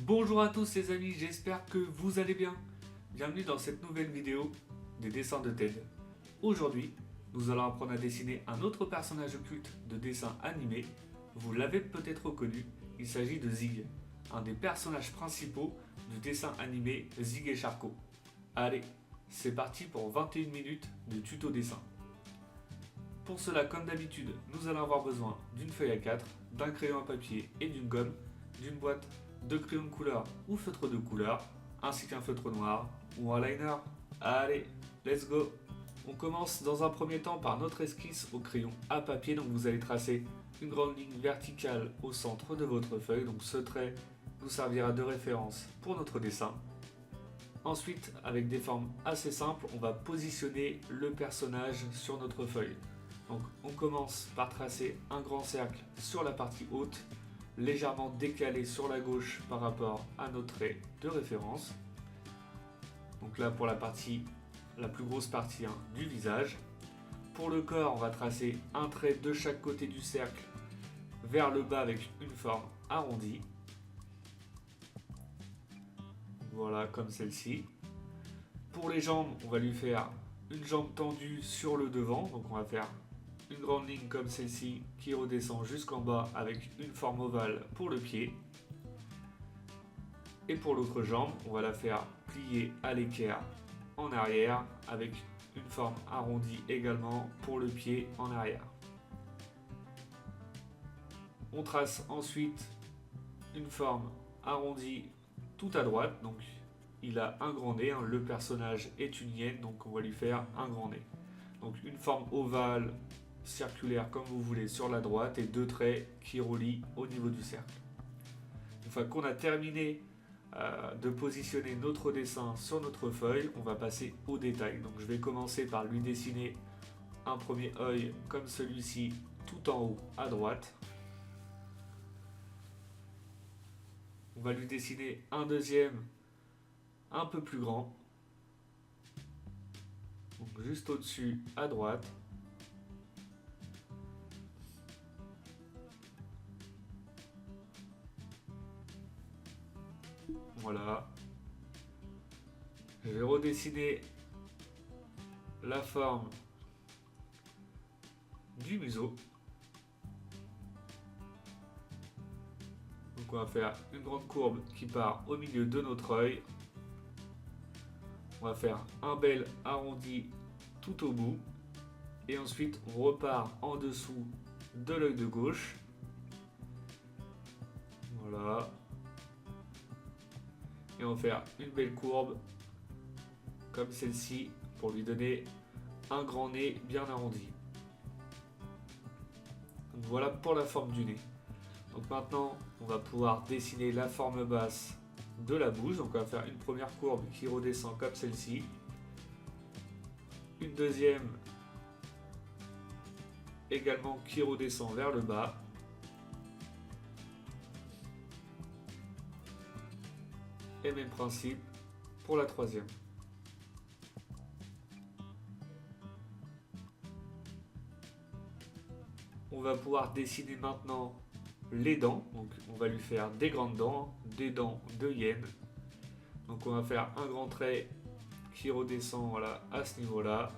Bonjour à tous les amis, j'espère que vous allez bien. Bienvenue dans cette nouvelle vidéo des dessins de Ted. Aujourd'hui, nous allons apprendre à dessiner un autre personnage culte de dessin animé. Vous l'avez peut-être reconnu, il s'agit de Zig, un des personnages principaux du dessin animé Zig et Charcot. Allez, c'est parti pour 21 minutes de tuto dessin. Pour cela, comme d'habitude, nous allons avoir besoin d'une feuille A4, d'un crayon à papier et d'une gomme, d'une boîte de crayons de couleur ou feutre de couleur, ainsi qu'un feutre noir ou un liner. Allez, let's go! On commence dans un premier temps par notre esquisse au crayon à papier. Donc vous allez tracer une grande ligne verticale au centre de votre feuille. Donc ce trait nous servira de référence pour notre dessin. Ensuite, avec des formes assez simples, on va positionner le personnage sur notre feuille. Donc on commence par tracer un grand cercle sur la partie haute, légèrement décalé sur la gauche par rapport à notre trait de référence. Donc là pour la plus grosse partie du visage. Pour le corps, on va tracer un trait de chaque côté du cercle vers le bas avec une forme arrondie. Voilà, comme celle-ci. Pour les jambes, on va lui faire une jambe tendue sur le devant. Donc on va faire une grande ligne comme celle-ci qui redescend jusqu'en bas avec une forme ovale pour le pied. Et pour l'autre jambe, on va la faire plier à l'équerre en arrière avec une forme arrondie également pour le pied en arrière. On trace ensuite une forme arrondie tout à droite, donc il a un grand nez, le personnage est une hyène, donc on va lui faire un grand nez. Donc une forme ovale, circulaire comme vous voulez sur la droite et deux traits qui relient au niveau du cercle. Une fois qu'on a terminé de positionner notre dessin sur notre feuille, on va passer au détail. Donc je vais commencer par lui dessiner un premier œil comme celui-ci tout en haut à droite. On va lui dessiner un deuxième un peu plus grand, donc juste au-dessus à droite. Voilà. Je vais redessiner la forme du museau. Donc on va faire une grande courbe qui part au milieu de notre œil. On va faire un bel arrondi tout au bout. Et ensuite on repart en dessous de l'œil de gauche. Voilà. Et on va faire une belle courbe comme celle-ci pour lui donner un grand nez bien arrondi. Donc voilà pour la forme du nez. Donc maintenant on va pouvoir dessiner la forme basse de la bouche. Donc on va faire une première courbe qui redescend comme celle-ci, une deuxième également qui redescend vers le bas, et même principe pour la troisième. On va pouvoir dessiner maintenant les dents. Donc on va lui faire des grandes dents, des dents de hyène. Donc on va faire un grand trait qui redescend voilà, à ce niveau-là.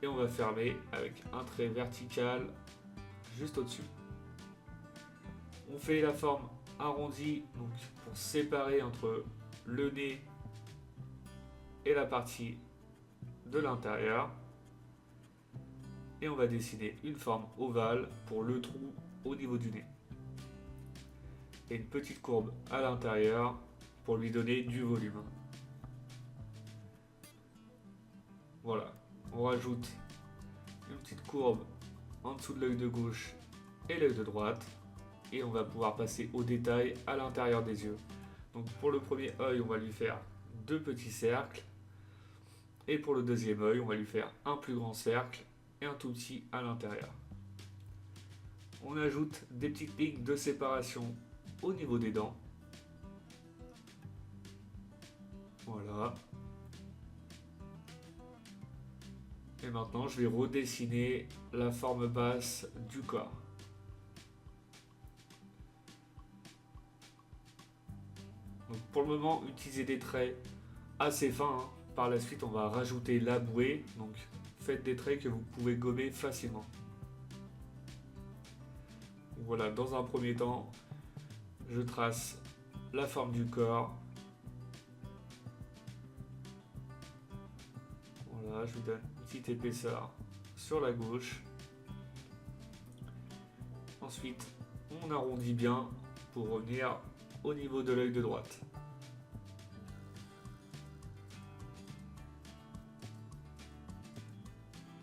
Et on va fermer avec un trait vertical juste au-dessus. On fait la forme arrondie donc pour séparer entre le nez et la partie de l'intérieur. Et on va dessiner une forme ovale pour le trou au niveau du nez. Et une petite courbe à l'intérieur pour lui donner du volume. Voilà, on rajoute une petite courbe en dessous de l'œil de gauche et l'œil de droite. Et on va pouvoir passer au détail à l'intérieur des yeux. Donc pour le premier œil, on va lui faire deux petits cercles. Et pour le deuxième œil, on va lui faire un plus grand cercle et un tout petit à l'intérieur. On ajoute des petites lignes de séparation au niveau des dents. Voilà. Et maintenant, je vais redessiner la forme basse du corps. Donc pour le moment, utilisez des traits assez fins, hein. Par la suite, on va rajouter la bouée, donc faites des traits que vous pouvez gommer facilement. Voilà, dans un premier temps, je trace la forme du corps. Voilà, je vous donne une petite épaisseur sur la gauche. Ensuite, on arrondit bien pour revenir au niveau de l'œil de droite.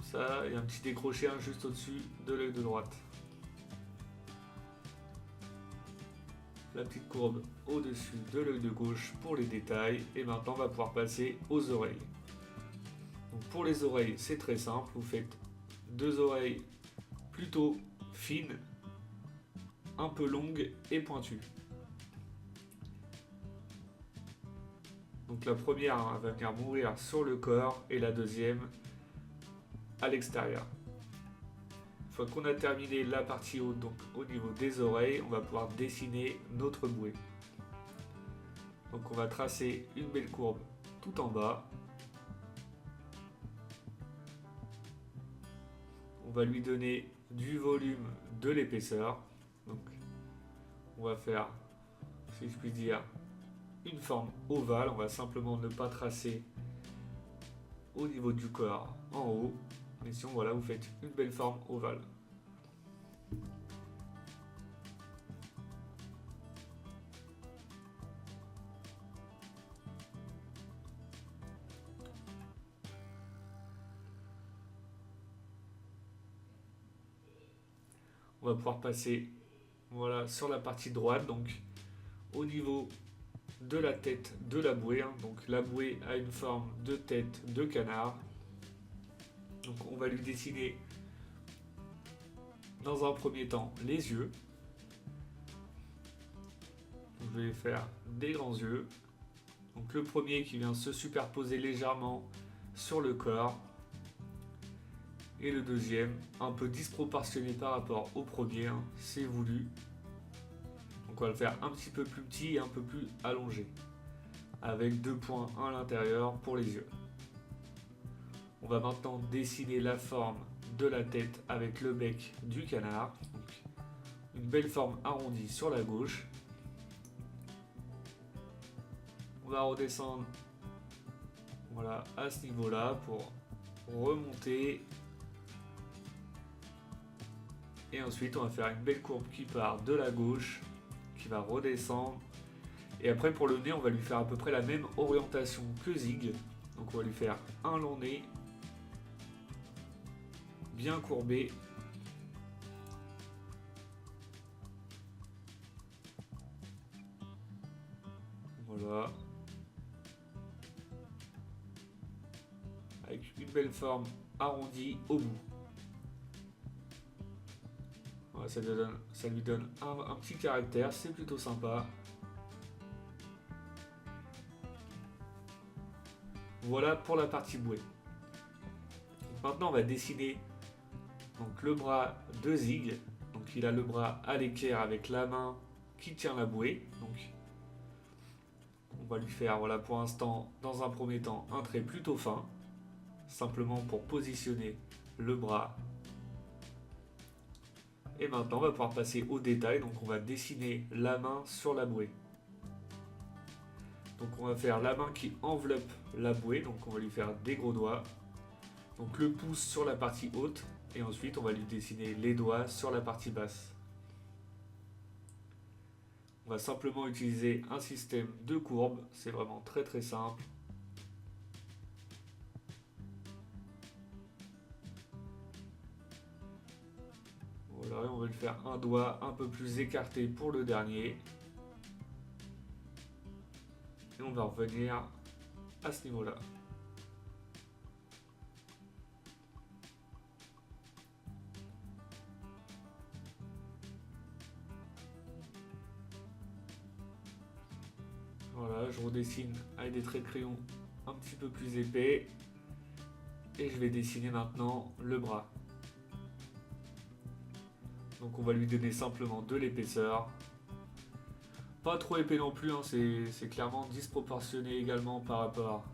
Ça, il y a un petit décroché juste au-dessus de l'œil de droite. La petite courbe au-dessus de l'œil de gauche pour les détails. Et maintenant, on va pouvoir passer aux oreilles. Donc pour les oreilles, c'est très simple. Vous faites deux oreilles plutôt fines, un peu longues et pointues. Donc la première va venir mourir sur le corps et la deuxième à l'extérieur. Une fois qu'on a terminé la partie haute, donc au niveau des oreilles, on va pouvoir dessiner notre bouée. Donc on va tracer une belle courbe tout en bas. On va lui donner du volume, de l'épaisseur. Donc on va faire, si je puis dire, une forme ovale. On va simplement ne pas tracer au niveau du corps en haut. Mais sinon, voilà, vous faites une belle forme ovale. On va pouvoir passer, voilà, sur la partie droite, donc au niveau de la tête de la bouée. Donc la bouée a une forme de tête de canard. Donc on va lui dessiner dans un premier temps les yeux. Donc, je vais faire des grands yeux. Donc le premier qui vient se superposer légèrement sur le corps. Et le deuxième un peu disproportionné par rapport au premier, c'est voulu. Donc on va le faire un petit peu plus petit et un peu plus allongé, avec deux points à l'intérieur pour les yeux. On va maintenant dessiner la forme de la tête avec le bec du canard. Donc, une belle forme arrondie sur la gauche. On va redescendre, voilà, à ce niveau-là pour remonter. Et ensuite, on va faire une belle courbe qui part de la gauche, qui va redescendre. Et après, pour le nez, on va lui faire à peu près la même orientation que Zig. Donc on va lui faire un long nez, bien courbé. Voilà. Avec une belle forme arrondie au bout. Voilà, ça lui donne un petit caractère, c'est plutôt sympa. Voilà pour la partie bouée. Maintenant, on va dessiner donc, le bras de Zig. Donc, il a le bras à l'équerre avec la main qui tient la bouée. Donc, on va lui faire, voilà, pour l'instant, dans un premier temps, un trait plutôt fin. Simplement pour positionner le bras. Et maintenant, on va pouvoir passer au détail. Donc, on va dessiner la main sur la bouée. Donc on va faire la main qui enveloppe la bouée, donc on va lui faire des gros doigts. Donc le pouce sur la partie haute, et ensuite on va lui dessiner les doigts sur la partie basse. On va simplement utiliser un système de courbes, c'est vraiment très très simple. Voilà, et on va lui faire un doigt un peu plus écarté pour le dernier. Et on va revenir à ce niveau-là. Voilà, je redessine avec des traits de crayon un petit peu plus épais. Et je vais dessiner maintenant le bras. Donc on va lui donner simplement de l'épaisseur. Pas trop épais non plus, hein, c'est clairement disproportionné également par rapport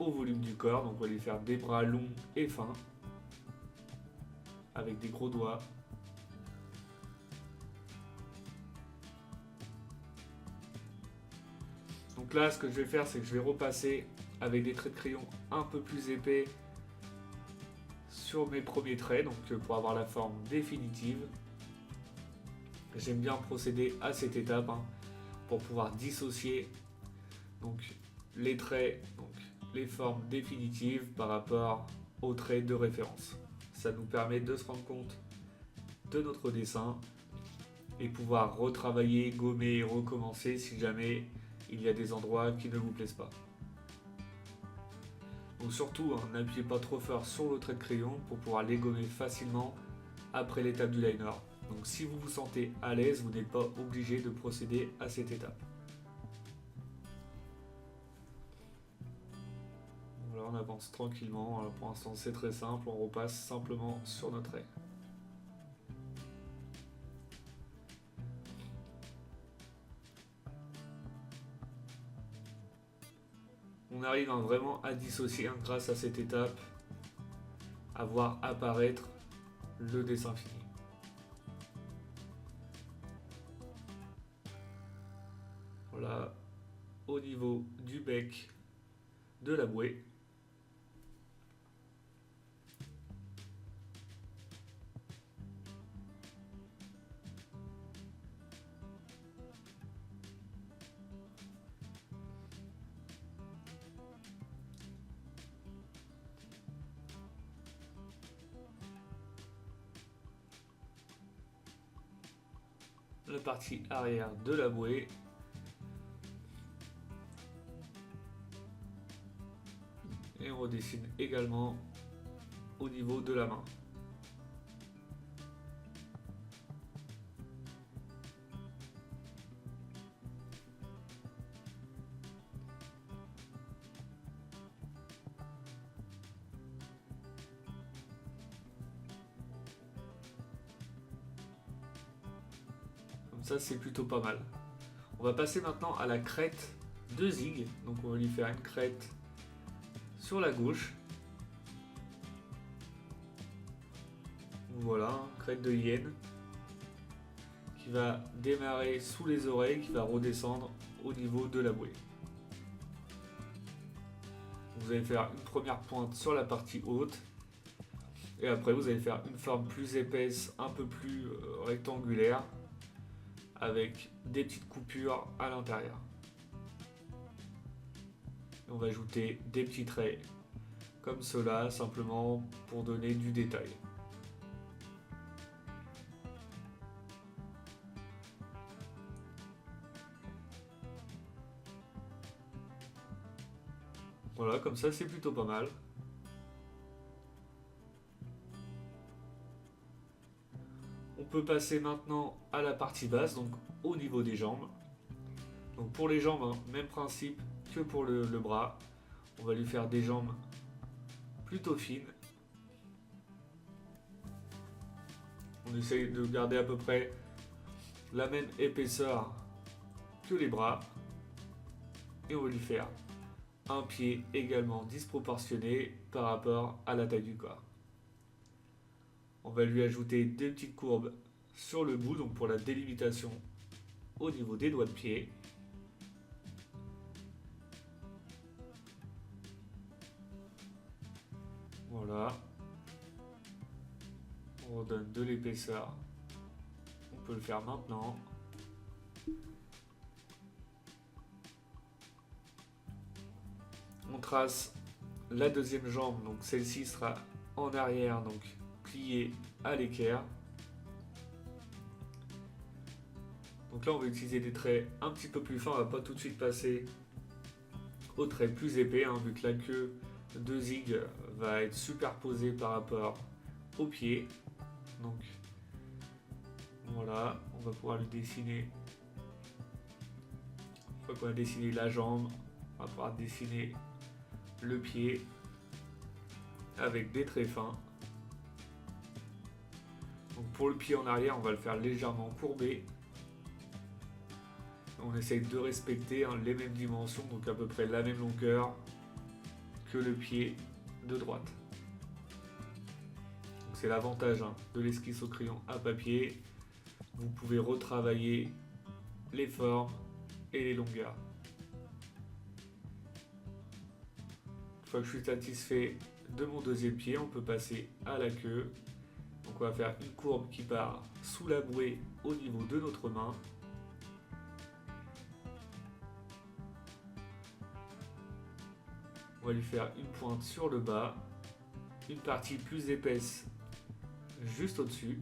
au volume du corps. Donc on va lui faire des bras longs et fins, avec des gros doigts. Donc là, ce que je vais faire, c'est que je vais repasser avec des traits de crayon un peu plus épais sur mes premiers traits, donc pour avoir la forme définitive. J'aime bien procéder à cette étape, hein, pour pouvoir dissocier donc les traits, donc les formes définitives par rapport aux traits de référence. Ça nous permet de se rendre compte de notre dessin et pouvoir retravailler, gommer et recommencer si jamais il y a des endroits qui ne vous plaisent pas. Donc surtout, hein, n'appuyez pas trop fort sur le trait de crayon pour pouvoir les gommer facilement après l'étape du liner. Donc si vous vous sentez à l'aise, vous n'êtes pas obligé de procéder à cette étape. Voilà, on avance tranquillement. Alors pour l'instant c'est très simple, on repasse simplement sur notre trait. On arrive vraiment à dissocier, hein, grâce à cette étape, à voir apparaître le dessin fini. Voilà, au niveau du bec de la bouée. La partie arrière de la bouée. Et on redessine également au niveau de la main. Comme ça, c'est plutôt pas mal. On va passer maintenant à la crête de Zig. Donc on va lui faire une crête sur la gauche. Voilà, crête de hyène qui va démarrer sous les oreilles, qui va redescendre au niveau de la bouée. Vous allez faire une première pointe sur la partie haute et après vous allez faire une forme plus épaisse, un peu plus rectangulaire, avec des petites coupures à l'intérieur. On va ajouter des petits traits comme cela, simplement pour donner du détail. Voilà, comme ça c'est plutôt pas mal. On peut passer maintenant à la partie basse, donc au niveau des jambes. Donc pour les jambes, hein, même principe que pour le bras. On va lui faire des jambes plutôt fines. On essaye de garder à peu près la même épaisseur que les bras. Et on va lui faire un pied également disproportionné par rapport à la taille du corps. On va lui ajouter deux petites courbes sur le bout, donc pour la délimitation au niveau des doigts de pied. Voilà. On redonne de l'épaisseur. On peut le faire maintenant. On trace la deuxième jambe, donc celle-ci sera en arrière, donc pliée à l'équerre. Donc là on va utiliser des traits un petit peu plus fins, on va pas tout de suite passer aux traits plus épais, hein, vu que la queue de Zig va être superposée par rapport au pied. Donc voilà, on va pouvoir lui dessiner. Une fois qu'on a dessiné la jambe, on va pouvoir dessiner le pied avec des traits fins. Donc pour le pied en arrière, on va le faire légèrement courbé. on essaye de respecter les mêmes dimensions, donc à peu près la même longueur que le pied de droite. C'est l'avantage de l'esquisse au crayon à papier. Vous pouvez retravailler les formes et les longueurs. Une fois que je suis satisfait de mon deuxième pied, on peut passer à la queue. Donc on va faire une courbe qui part sous la bouée au niveau de notre main. On va lui faire une pointe sur le bas, une partie plus épaisse juste au-dessus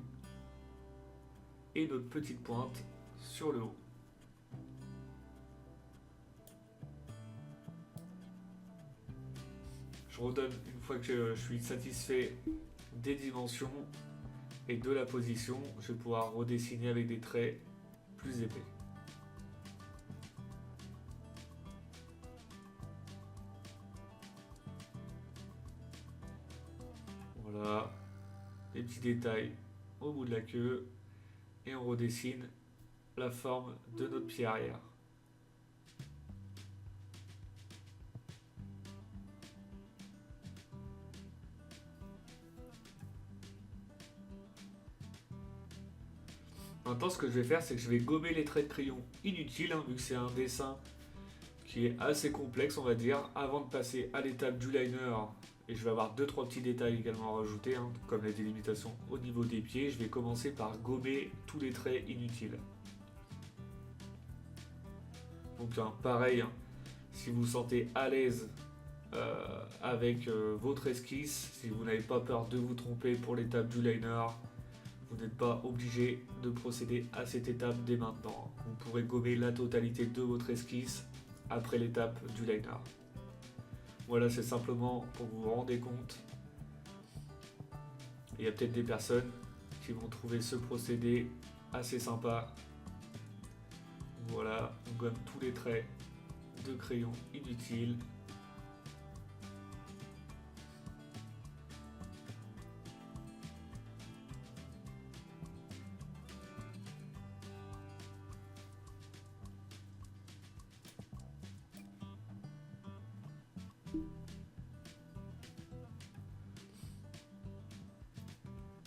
et notre petite pointe sur le haut. Je redonne une fois que je suis satisfait des dimensions et de la position, je vais pouvoir redessiner avec des traits plus épais. Voilà, des petits détails au bout de la queue et on redessine la forme de notre pied arrière. Maintenant, ce que je vais faire, c'est que je vais gommer les traits de crayon inutiles, vu que c'est un dessin qui est assez complexe, on va dire, avant de passer à l'étape du liner. Et je vais avoir 2-3 petits détails également à rajouter, comme la délimitation au niveau des pieds. Je vais commencer par gommer tous les traits inutiles. Donc pareil, si vous vous sentez à l'aise avec votre esquisse, si vous n'avez pas peur de vous tromper pour l'étape du liner, vous n'êtes pas obligé de procéder à cette étape dès maintenant. Vous pourrez gommer la totalité de votre esquisse après l'étape du liner. Voilà, c'est simplement pour que vous vous rendez compte. Il y a peut-être des personnes qui vont trouver ce procédé assez sympa. Voilà, on gomme tous les traits de crayon inutiles.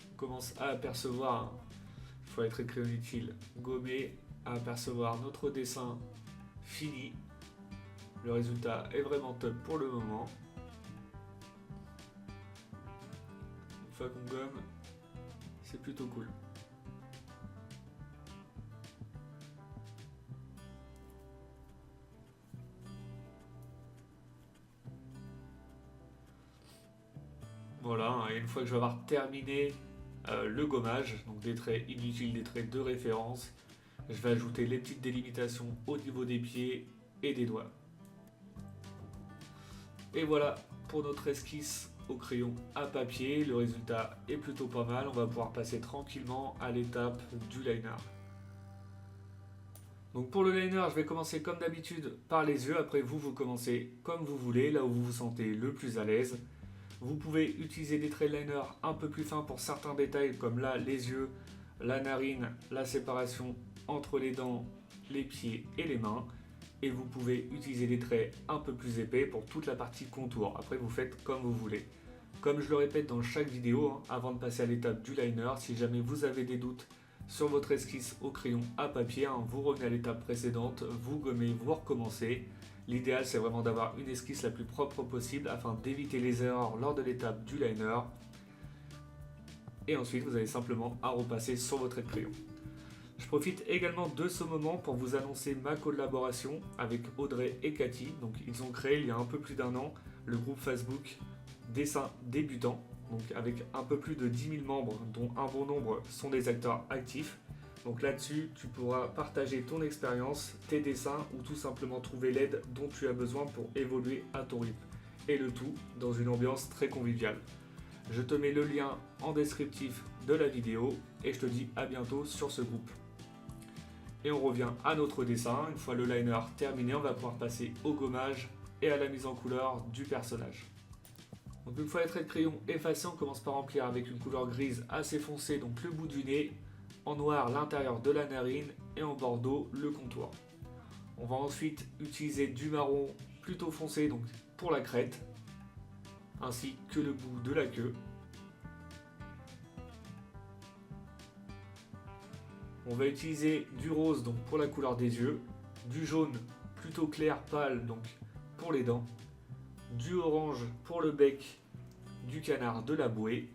On commence à apercevoir, il faut être crayon utile, gommer, à apercevoir notre dessin fini. Le résultat est vraiment top pour le moment. Une fois qu'on gomme, c'est plutôt cool. Voilà, et une fois que je vais avoir terminé le gommage, donc des traits inutiles, des traits de référence, je vais ajouter les petites délimitations au niveau des pieds et des doigts. Et voilà pour notre esquisse au crayon à papier, le résultat est plutôt pas mal, on va pouvoir passer tranquillement à l'étape du liner. Donc pour le liner, je vais commencer comme d'habitude par les yeux, après vous commencez comme vous voulez, là où vous vous sentez le plus à l'aise. Vous pouvez utiliser des traits de liner un peu plus fins pour certains détails comme là les yeux, la narine, la séparation entre les dents, les pieds et les mains. Et vous pouvez utiliser des traits un peu plus épais pour toute la partie contour. Après vous faites comme vous voulez. Comme je le répète dans chaque vidéo, avant de passer à l'étape du liner, si jamais vous avez des doutes sur votre esquisse au crayon à papier, vous revenez à l'étape précédente, vous gommez, vous recommencez. L'idéal, c'est vraiment d'avoir une esquisse la plus propre possible afin d'éviter les erreurs lors de l'étape du liner. Et ensuite, vous avez simplement à repasser sur votre trait de crayon. Je profite également de ce moment pour vous annoncer ma collaboration avec Audrey et Cathy. Donc, ils ont créé il y a un peu plus d'1 an le groupe Facebook Dessin Débutant, donc avec un peu plus de 10 000 membres, dont un bon nombre sont des acteurs actifs. Donc là-dessus, tu pourras partager ton expérience, tes dessins ou tout simplement trouver l'aide dont tu as besoin pour évoluer à ton rythme. Et le tout dans une ambiance très conviviale. Je te mets le lien en descriptif de la vidéo et je te dis à bientôt sur ce groupe. Et on revient à notre dessin. Une fois le liner terminé, on va pouvoir passer au gommage et à la mise en couleur du personnage. Donc une fois les traits de crayon effacés, on commence par remplir avec une couleur grise assez foncée, donc le bout du nez, en noir l'intérieur de la narine et en bordeaux le contour. On va ensuite utiliser du marron plutôt foncé donc pour la crête, ainsi que le bout de la queue. On va utiliser du rose donc pour la couleur des yeux, du jaune plutôt clair pâle donc pour les dents, du orange pour le bec du canard de la bouée,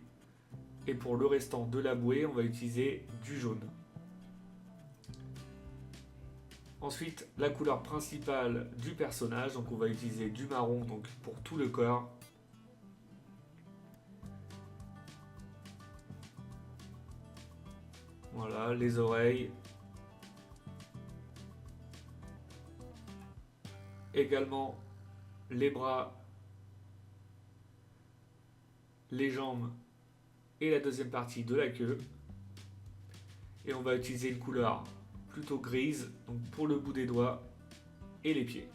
et pour le restant de la bouée on va utiliser du jaune. Ensuite, la couleur principale du personnage, donc on va utiliser du marron donc pour tout le corps. Voilà, les oreilles. Également les bras, les jambes et la deuxième partie de la queue. Et on va utiliser une couleur plutôt grise donc pour le bout des doigts et les pieds.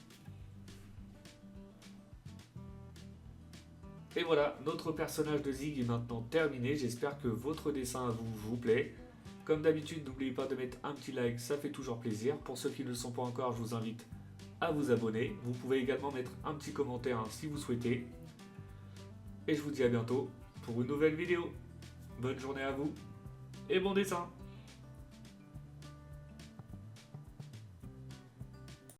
Et voilà, notre personnage de Zig est maintenant terminé. J'espère que votre dessin à vous plaît. Comme d'habitude, n'oubliez pas de mettre un petit like, ça fait toujours plaisir. Pour ceux qui ne le sont pas encore, je vous invite à vous abonner. Vous pouvez également mettre un petit commentaire si vous souhaitez. Et je vous dis à bientôt pour une nouvelle vidéo. Bonne journée à vous et bon dessin!